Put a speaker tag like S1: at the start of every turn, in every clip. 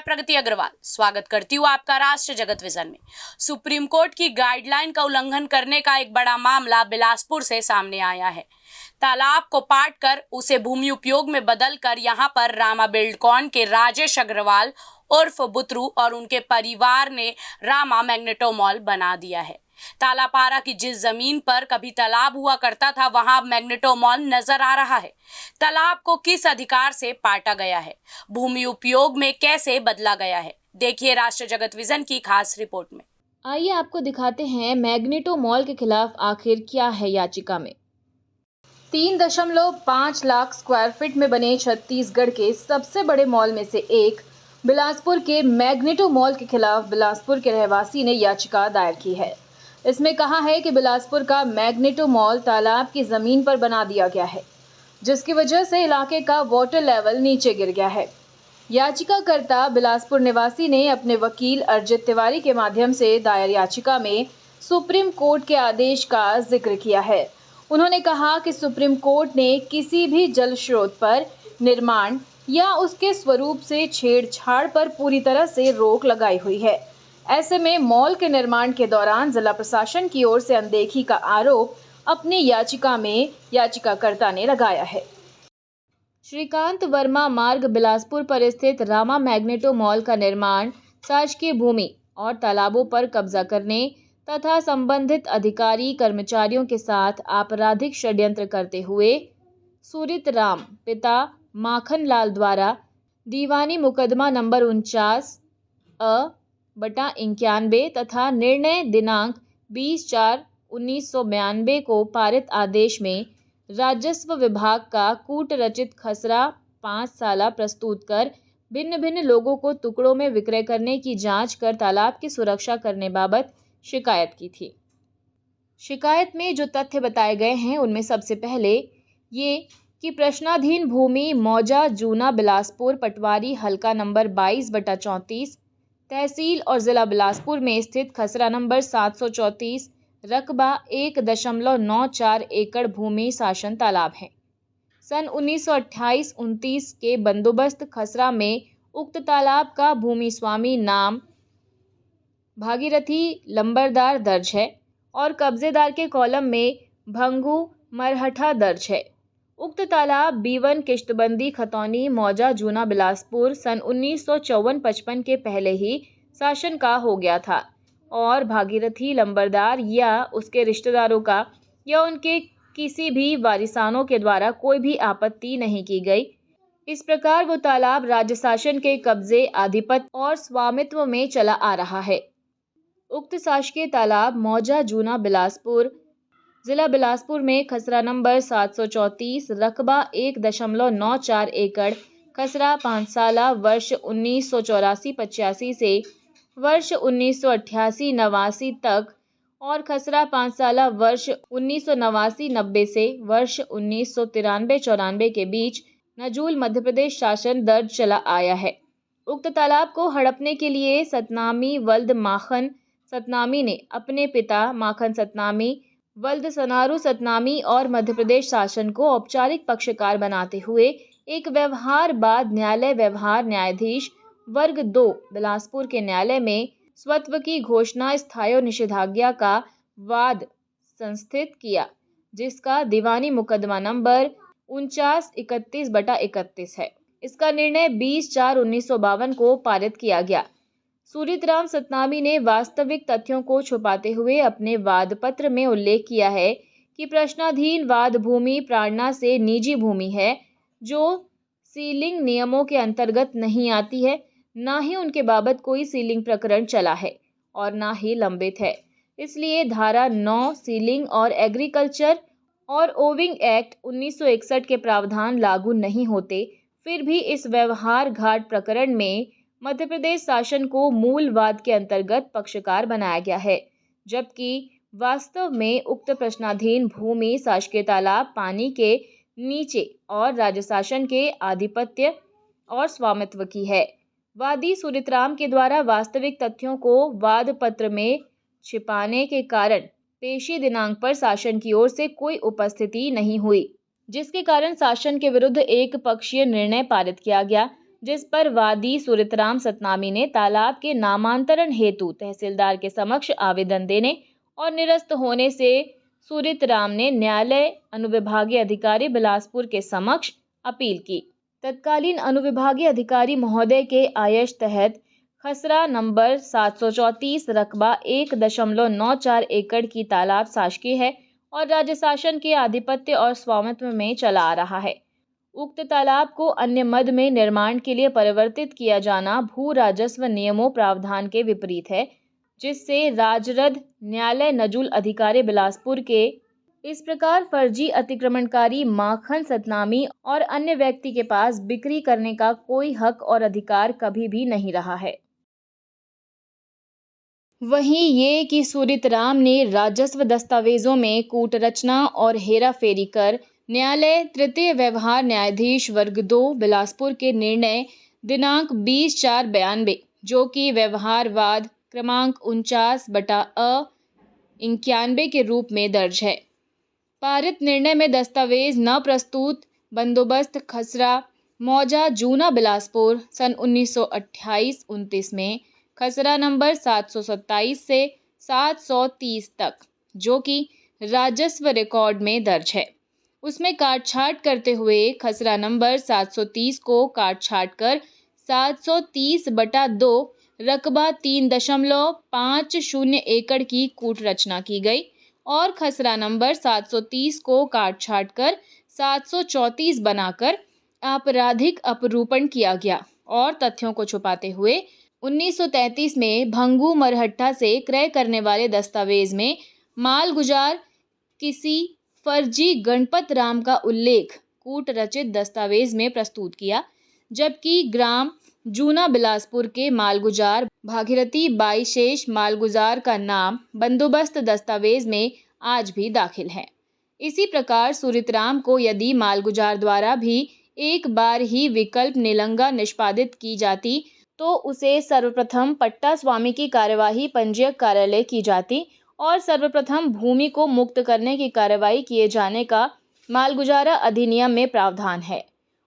S1: प्रगति अग्रवाल स्वागत करती हूँ आपका राष्ट्र जगत विजन में। सुप्रीम कोर्ट की गाइडलाइन का उल्लंघन करने का एक बड़ा मामला बिलासपुर से सामने आया है। तालाब को पाट कर उसे भूमि उपयोग में बदलकर यहां पर रामा बिल्डकॉन के राजेश अग्रवाल उर्फ बुतरू और उनके परिवार ने रामा मैग्नेटो मॉल बना दिया है। तालापारा की जिस जमीन पर कभी तालाब हुआ करता था वहां मैग्नेटो मॉल नजर आ रहा है। तालाब को किस अधिकार से पाटा गया है, भूमि उपयोग में कैसे बदला गया है, देखिए राष्ट्र जगत विजन की खास रिपोर्ट में।
S2: आइए आपको दिखाते हैं मैग्नेटो मॉल के खिलाफ आखिर क्या है याचिका में। 3.5 लाख स्क्वायर फीट में बने छत्तीसगढ़ के सबसे बड़े मॉल में से एक बिलासपुर के मैग्नेटो मॉल के खिलाफ बिलासपुर के रहवासी ने याचिका दायर की है। इसमें कहा है कि बिलासपुर का मैग्नेटो मॉल तालाब की जमीन पर बना दिया गया है, जिसकी वजह से इलाके का वाटर लेवल नीचे गिर गया है। याचिकाकर्ता बिलासपुर निवासी ने अपने वकील अर्जित तिवारी के माध्यम से दायर याचिका में सुप्रीम कोर्ट के आदेश का जिक्र किया है। उन्होंने कहा कि सुप्रीम कोर्ट ने किसी भी जल स्रोत पर निर्माण या उसके स्वरूप से छेड़छाड़ पर पूरी तरह से रोक लगाई हुई है। ऐसे में मॉल के निर्माण के दौरान जिला प्रशासन की ओर से अनदेखी का आरोप अपनी याचिका में याचिकाकर्ता ने लगाया है। श्रीकांत वर्मा मार्ग बिलासपुर पर स्थित रामा मैग्नेटो मॉल का निर्माण शासकीय भूमि और तालाबों पर कब्जा करने तथा संबंधित अधिकारी कर्मचारियों के साथ आपराधिक षड्यंत्र करते हुए सूरित राम पिता माखन लाल द्वारा दीवानी मुकदमा नंबर 49/91 तथा निर्णय दिनांक 20/4/1992 को पारित आदेश में राजस्व विभाग का कूट रचित खसरा 5 साला प्रस्तुत कर भिन्न भिन्न लोगों को टुकड़ों में विक्रय करने की जांच कर तालाब की सुरक्षा करने बाबत शिकायत की थी। शिकायत में जो तथ्य बताए गए हैं उनमें सबसे पहले ये कि प्रश्नाधीन भूमि मौजा जूना बिलासपुर पटवारी हल्का नंबर 22/34 तहसील और जिला बिलासपुर में स्थित खसरा नंबर 734 रकबा 1.94 एकड़ भूमि शासन तालाब है। सन 1928-29 के बंदोबस्त खसरा में उक्त तालाब का भूमि स्वामी नाम भागीरथी लंबरदार दर्ज है और कब्जेदार के कॉलम में भंगू मरहठा दर्ज है। उक्त तालाब B1 किश्तबंदी खतौनी मौजा जूना बिलासपुर सन 1954-55 के पहले ही शासन का हो गया था और भागीरथी लंबरदार या उसके रिश्तेदारों का या उनके किसी भी वारिसानों के द्वारा कोई भी आपत्ति नहीं की गई। इस प्रकार वो तालाब राज्य शासन के कब्जे आधिपत्य और स्वामित्व में चला आ रहा है। उक्त शासकीय तालाब मौजा जूना बिलासपुर जिला बिलासपुर में खसरा नंबर 734 रकबा 1.94 एकड़ खसरा 5 साला वर्ष 1984-85 से वर्ष 1988-89 तक और खसरा 5 साला वर्ष 1989-90 से वर्ष 1993-94 के बीच नजूल मध्य प्रदेश शासन दर्ज चला आया है। उक्त तालाब को हड़पने के लिए सतनामी वल्द माखन सतनामी ने अपने पिता माखन सतनामी वल्द सनारू सतनामी और मध्य प्रदेश शासन को औपचारिक पक्षकार बनाते हुए एक व्यवहार बाद न्यायालय व्यवहार न्यायाधीश वर्ग 2 बिलासपुर के न्यायालय में स्वत्व की घोषणा स्थायी निषेधाज्ञा का वाद संस्थित किया, जिसका दीवानी मुकदमा नंबर 49/31 है। इसका निर्णय 20/4/1952 को पारित किया गया। सूरितराम सतनामी ने वास्तविक तथ्यों को छुपाते हुए अपने वाद पत्र में उल्लेख किया है कि प्रश्नाधीन वाद भूमि प्राणना से निजी भूमि है जो सीलिंग नियमों के अंतर्गत नहीं आती है, ना ही उनके बाबत कोई सीलिंग प्रकरण चला है और ना ही लंबित है। इसलिए धारा 9 सीलिंग और एग्रीकल्चर और ओविंग एक्ट 1961 के प्रावधान लागू नहीं होते। फिर भी इस व्यवहार घाट प्रकरण में मध्य प्रदेश शासन को मूल वाद के अंतर्गत पक्षकार बनाया गया है, जबकि वास्तव में उक्त प्रश्नाधीन भूमि शासकीय तालाब पानी के नीचे और राज्य शासन के आधिपत्य और स्वामित्व की है। वादी सूरितराम के द्वारा वास्तविक तथ्यों को वाद पत्र में छिपाने के कारण पेशी दिनांक पर शासन की ओर से कोई उपस्थिति नहीं हुई, जिसके कारण शासन के विरुद्ध एक पक्षीय निर्णय पारित किया गया। जिस पर वादी सूरतराम सतनामी ने तालाब के नामांतरण हेतु तहसीलदार के समक्ष आवेदन देने और निरस्त होने से सूरतराम ने न्यायालय अनुविभागीय अधिकारी बिलासपुर के समक्ष अपील की। तत्कालीन अनुविभागीय अधिकारी महोदय के आदेश तहत खसरा नंबर 734 रकबा 1.94 एकड़ की तालाब शासकीय है और राज्य शासन के आधिपत्य और स्वामित्व में चला आ रहा है। उक्त तालाब को अन्य मद में निर्माण के लिए परिवर्तित किया जाना भू राजस्व नियमों प्रावधान के विपरीत है, जिससे राजरद न्यायालय नजुल अधिकारी बिलासपुर के इस प्रकार फर्जी अतिक्रमणकारी माखन सतनामी और अन्य व्यक्ति के पास बिक्री करने का कोई हक और अधिकार कभी भी नहीं रहा है। वहीं ये कि सूरतराम ने राजस्व दस्तावेजों में कूट रचना और हेराफेरी कर न्यायालय तृतीय व्यवहार न्यायाधीश वर्ग 2 बिलासपुर के निर्णय दिनांक 20/4/92 जो कि व्यवहारवाद क्रमांक 49/91 के रूप में दर्ज है। पारित निर्णय में दस्तावेज न प्रस्तुत बंदोबस्त खसरा मौजा जूना बिलासपुर सन 1928-29 में खसरा नंबर 727 से 730 तक जो कि राजस्व रिकॉर्ड में दर्ज है, उसमें काट-छाँट करते हुए खसरा नंबर 730 को काट-छाँट कर 730/2 रकबा 3.50 एकड़ की कूट रचना की गई और खसरा नंबर 730 को काट-छाँट कर 734 बनाकर आपराधिक अपरूपण किया गया और तथ्यों को छुपाते हुए 1933 में भंगू मरहट्टा से क्रय करने वाले दस्तावेज में मालगुजार किसी फर्जी गणपत राम का उल्लेख कूट रचित दस्तावेज में प्रस्तुत किया, जबकि ग्राम जूना बिलासपुर के मालगुजार भागीरथी बाई शेष मालगुजार का नाम बंदोबस्त दस्तावेज में आज भी दाखिल है। इसी प्रकार सूरतराम को यदि मालगुजार द्वारा भी एक बार ही विकल्प निलंगा निष्पादित की जाती तो उसे सर्वप्रथम पट्टा स्वामी की कार्यवाही पंजीयक कार्यालय की जाती और सर्वप्रथम भूमि को मुक्त करने की कार्रवाई किए जाने का मालगुजारा अधिनियम में प्रावधान है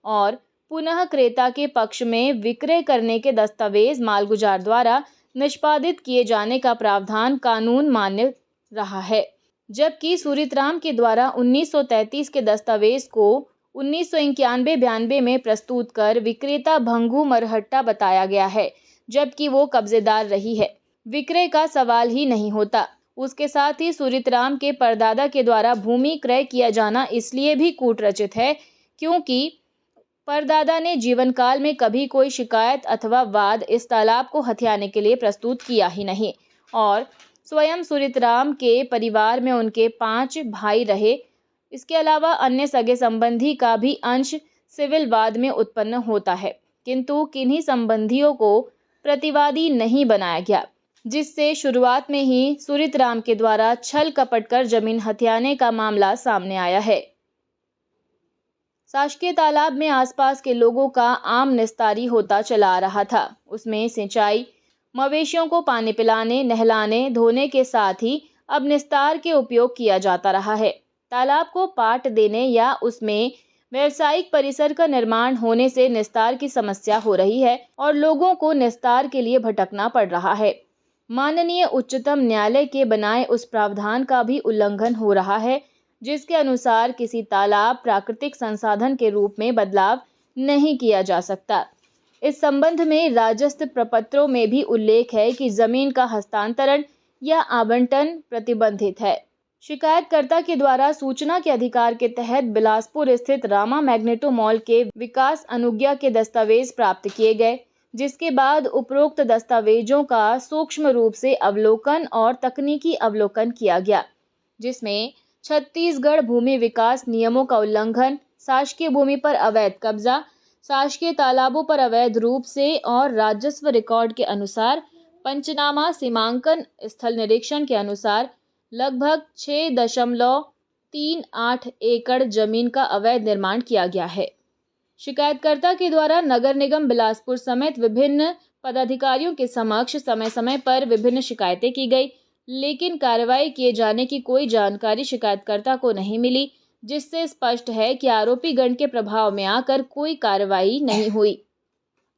S2: और पुनः क्रेता के पक्ष में विक्रय करने के दस्तावेज मालगुजार द्वारा निष्पादित किए जाने का प्रावधान कानून मान्य रहा है, जबकि सूरतराम के द्वारा 1933 के दस्तावेज को 1991-92 में प्रस्तुत कर विक्रेता भंगू मरहट्टा बताया गया है, जबकि वो कब्जेदार रही है। विक्रय का सवाल ही नहीं होता। उसके साथ ही सूरतराम के परदादा के द्वारा भूमि क्रय किया जाना इसलिए भी कूट रचित है क्योंकि परदादा ने जीवन काल में कभी कोई शिकायत अथवा वाद इस तालाब को हथियाने के लिए प्रस्तुत किया ही नहीं और स्वयं सूरतराम के परिवार में उनके 5 भाई रहे। इसके अलावा अन्य सगे संबंधी का भी अंश सिविल वाद में उत्पन्न होता है, किंतु किन्हीं संबंधियों को प्रतिवादी नहीं बनाया गया, जिससे शुरुआत में ही सूरतराम के द्वारा छल कपट कर जमीन हथियाने का मामला सामने आया है। शासकीय तालाब में आसपास के लोगों का आम निस्तारी होता चला आ रहा था। उसमें सिंचाई, मवेशियों को पानी पिलाने, नहलाने, धोने के साथ ही अब निस्तार के उपयोग किया जाता रहा है। तालाब को पाट देने या उसमें व्यावसायिक परिसर का निर्माण होने से निस्तार की समस्या हो रही है और लोगों को निस्तार के लिए भटकना पड़ रहा है। माननीय उच्चतम न्यायालय के बनाए उस प्रावधान का भी उल्लंघन हो रहा है जिसके अनुसार किसी तालाब प्राकृतिक संसाधन के रूप में बदलाव नहीं किया जा सकता। इस संबंध में राजस्व प्रपत्रों में भी उल्लेख है कि जमीन का हस्तांतरण या आवंटन प्रतिबंधित है। शिकायतकर्ता के द्वारा सूचना के अधिकार के तहत बिलासपुर स्थित रामा मैग्नेटो मॉल के विकास अनुज्ञा के दस्तावेज प्राप्त किए गए, जिसके बाद उपरोक्त दस्तावेजों का सूक्ष्म रूप से अवलोकन और तकनीकी अवलोकन किया गया, जिसमें छत्तीसगढ़ भूमि विकास नियमों का उल्लंघन, शासकीय भूमि पर अवैध कब्जा, शासकीय तालाबों पर अवैध रूप से और राजस्व रिकॉर्ड के अनुसार पंचनामा सीमांकन स्थल निरीक्षण के अनुसार लगभग 6.38 एकड़ जमीन का अवैध निर्माण किया गया है। शिकायतकर्ता के द्वारा नगर निगम बिलासपुर समेत विभिन्न पदाधिकारियों के समक्ष समय समय पर विभिन्न शिकायतें की गई, लेकिन कार्रवाई किए जाने की कोई जानकारी शिकायतकर्ता को नहीं मिली, जिससे स्पष्ट है कि आरोपी गण के प्रभाव में आकर कोई कार्रवाई नहीं हुई।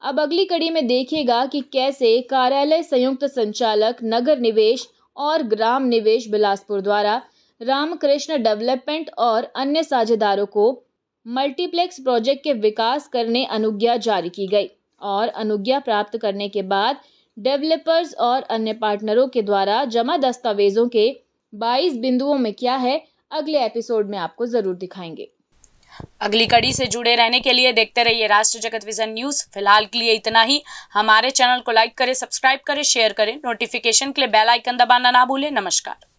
S2: अब अगली कड़ी में देखिएगा कि कैसे कार्यालय संयुक्त संचालक नगर निवेश और ग्राम निवेश बिलासपुर द्वारा रामकृष्ण डेवलपमेंट और अन्य साझेदारों को मल्टीप्लेक्स प्रोजेक्ट के विकास करने अनुज्ञा जारी की गई और अनुज्ञा प्राप्त करने के बाद डेवलपर्स और अन्य पार्टनरों के द्वारा जमा दस्तावेजों के 22 बिंदुओं में क्या है, अगले एपिसोड में आपको जरूर दिखाएंगे।
S1: अगली कड़ी से जुड़े रहने के लिए देखते रहिए राष्ट्र जगत विजन न्यूज़। फिलहाल के लिए इतना ही। हमारे चैनल को लाइक करें, सब्सक्राइब करें, शेयर करें। नोटिफिकेशन के लिए बेल आइकन दबाना ना भूलें। नमस्कार।